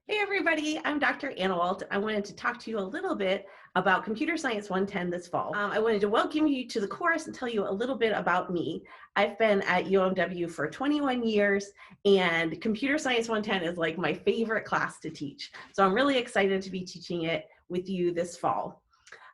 Hey everybody, I'm Dr. Anna Walt. I wanted to talk to you a little bit about Computer Science 110 this fall. I wanted to welcome you to the course and tell you a little bit about me. I've been at UMW for 21 years and Computer Science 110 is like my favorite class to teach. So I'm really excited to be teaching it with you this fall.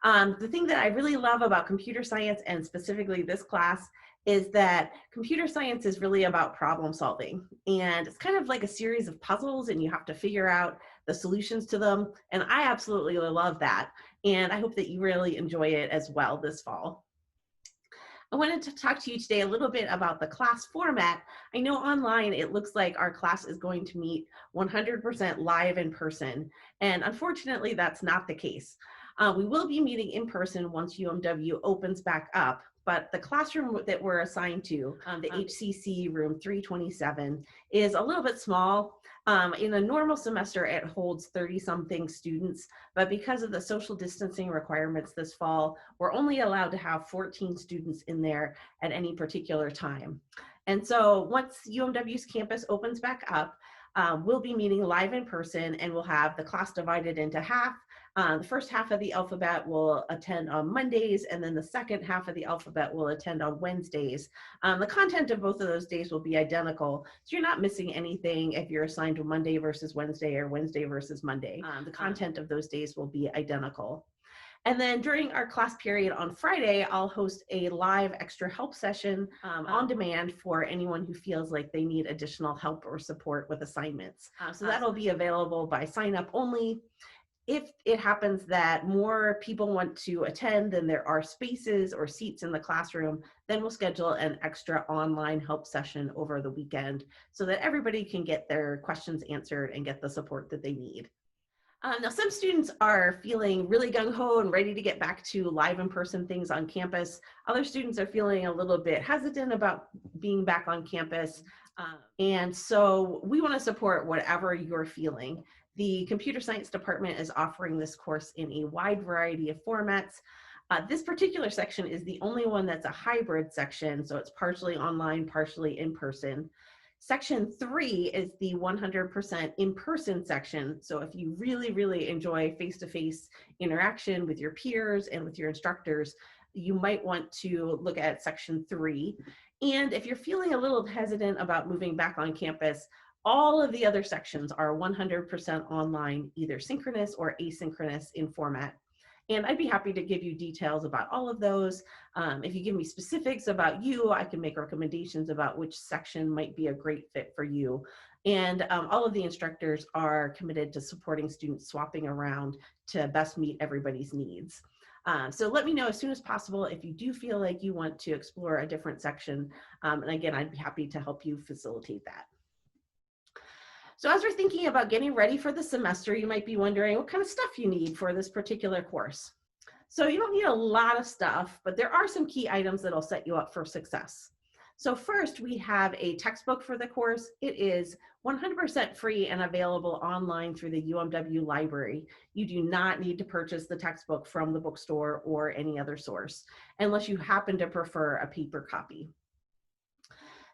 The thing that I really love about computer science and specifically this class is that computer science is really about problem solving, and it's kind of like a series of puzzles and you have to figure out the solutions to them, and I absolutely love that, and I hope that you really enjoy it as well this fall. I wanted to talk to you today a little bit about the class format. I know online it looks like our class is going to meet 100% live in person, and unfortunately that's not the case. We will be meeting in person once UMW opens back up, but the classroom that we're assigned to, the HCC room 327, is a little bit small. In a normal semester, it holds 30-something students, but because of the social distancing requirements this fall, we're only allowed to have 14 students in there at any particular time. And so once UMW's campus opens back up, we'll be meeting live in person, and we'll have the class divided into half. The first half of the alphabet will attend on Mondays, and then the second half of the alphabet will attend on Wednesdays. The content of both of those days will be identical, so you're not missing anything if you're assigned to Monday versus Wednesday or Wednesday versus Monday. The content of those days will be identical. And then during our class period on Friday, I'll host a live extra help session on demand for anyone who feels like they need additional help or support with assignments. So that'll be available by sign up only. If it happens that more people want to attend than there are spaces or seats in the classroom, then we'll schedule an extra online help session over the weekend so that everybody can get their questions answered and get the support that they need. Now, some students are feeling really gung-ho and ready to get back to live in-person things on campus. Other students are feeling a little bit hesitant about being back on campus. And so we want to support whatever you're feeling. The computer science department is offering this course in a wide variety of formats. This particular section is the only one that's a hybrid section, so it's partially online, partially in person. Section 3 is the 100% in-person section. So if you really, really enjoy face-to-face interaction with your peers and with your instructors, you might want to look at Section 3. And if you're feeling a little hesitant about moving back on campus, all of the other sections are 100% online, either synchronous or asynchronous in format. And I'd be happy to give you details about all of those. If you give me specifics about you, I can make recommendations about which section might be a great fit for you. And all of the instructors are committed to supporting students swapping around to best meet everybody's needs. So let me know as soon as possible if you do feel like you want to explore a different section. And again, I'd be happy to help you facilitate that. So as we're thinking about getting ready for the semester, you might be wondering what kind of stuff you need for this particular course. So you don't need a lot of stuff, but there are some key items that'll set you up for success. So first, we have a textbook for the course. It is 100% free and available online through the UMW library. You do not need to purchase the textbook from the bookstore or any other source, unless you happen to prefer a paper copy.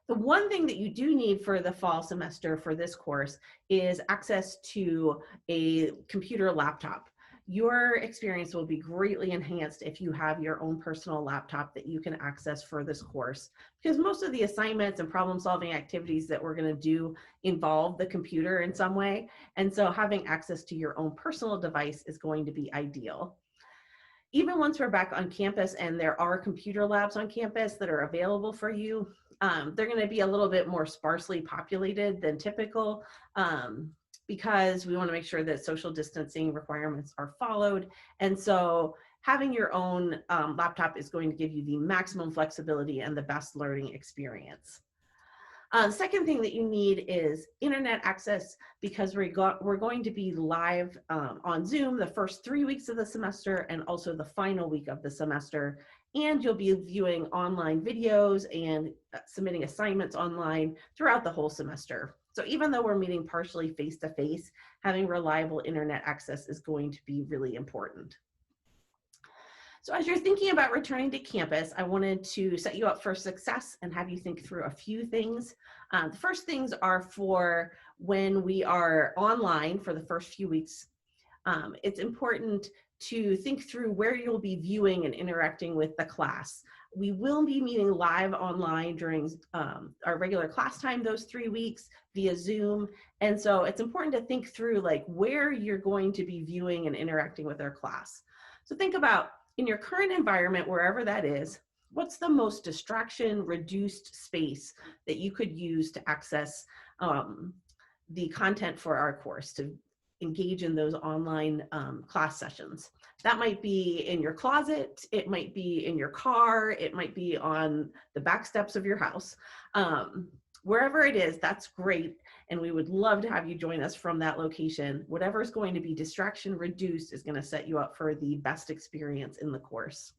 The one thing that you do need for the fall semester for this course is access to a computer laptop. Your experience will be greatly enhanced if you have your own personal laptop that you can access for this course, because most of the assignments and problem-solving activities that we're going to do involve the computer in some way, and so having access to your own personal device is going to be ideal. Even once we're back on campus and there are computer labs on campus that are available for you, they're going to be a little bit more sparsely populated than typical because we want to make sure that social distancing requirements are followed. And so having your own laptop is going to give you the maximum flexibility and the best learning experience. The second thing that you need is internet access, because we're going to be live on Zoom the first 3 weeks of the semester and also the final week of the semester. And you'll be viewing online videos and submitting assignments online throughout the whole semester. So even though we're meeting partially face-to-face, having reliable internet access is going to be really important. So as you're thinking about returning to campus, I wanted to set you up for success and have you think through a few things. The first things are for when we are online for the first few weeks, it's important to think through where you'll be viewing and interacting with the class. We will be meeting live online during our regular class time those 3 weeks via Zoom. And so it's important to think through like where you're going to be viewing and interacting with our class. So think about in your current environment, wherever that is, what's the most distraction reduced space that you could use to access the content for our course, to engage in those online class sessions. That might be in your closet, it might be in your car, it might be on the back steps of your house. Wherever it is, that's great. And we would love to have you join us from that location. Whatever is going to be distraction reduced is going to set you up for the best experience in the course.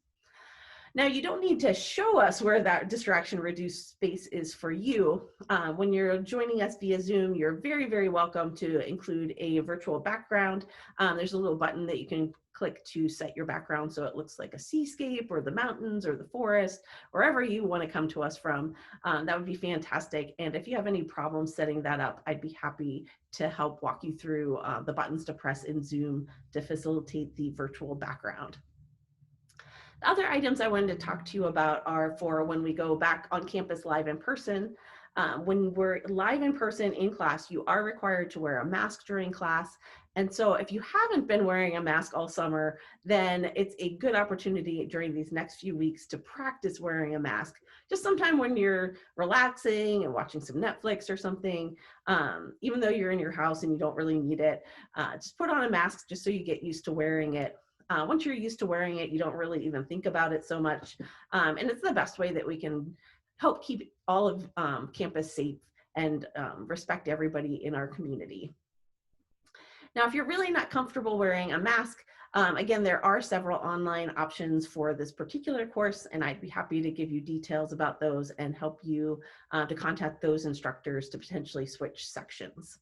Now, you don't need to show us where that distraction reduced space is for you. When you're joining us via Zoom, you're very, very welcome to include a virtual background. There's a little button that you can click to set your background so it looks like a seascape or the mountains or the forest, wherever you want to come to us from. That would be fantastic. And if you have any problems setting that up, I'd be happy to help walk you through the buttons to press in Zoom to facilitate the virtual background. The other items I wanted to talk to you about are for when we go back on campus live in person. When we're live in person in class, you are required to wear a mask during class. And so if you haven't been wearing a mask all summer, then it's a good opportunity during these next few weeks to practice wearing a mask. Just sometime when you're relaxing and watching some Netflix or something, even though you're in your house and you don't really need it, just put on a mask just so you get used to wearing it. Once you're used to wearing it, you don't really even think about it so much. And it's the best way that we can help keep all of campus safe and respect everybody in our community. Now, if you're really not comfortable wearing a mask, again, there are several online options for this particular course, and I'd be happy to give you details about those and help you to contact those instructors to potentially switch sections.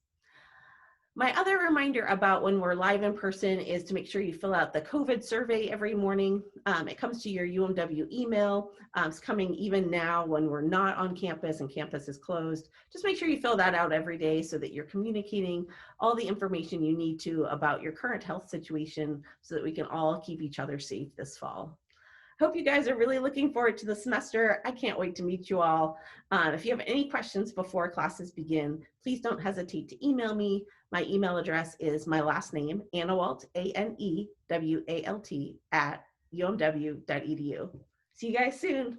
My other reminder about when we're live in person is to make sure you fill out the COVID survey every morning. It comes to your UMW email. It's coming even now when we're not on campus and campus is closed. Just make sure you fill that out every day so that you're communicating all the information you need to about your current health situation so that we can all keep each other safe this fall. Hope you guys are really looking forward to the semester. I can't wait to meet you all. If you have any questions before classes begin, please don't hesitate to email me. My email address is my last name, Anewalt, ANEWALT, @umw.edu. See you guys soon.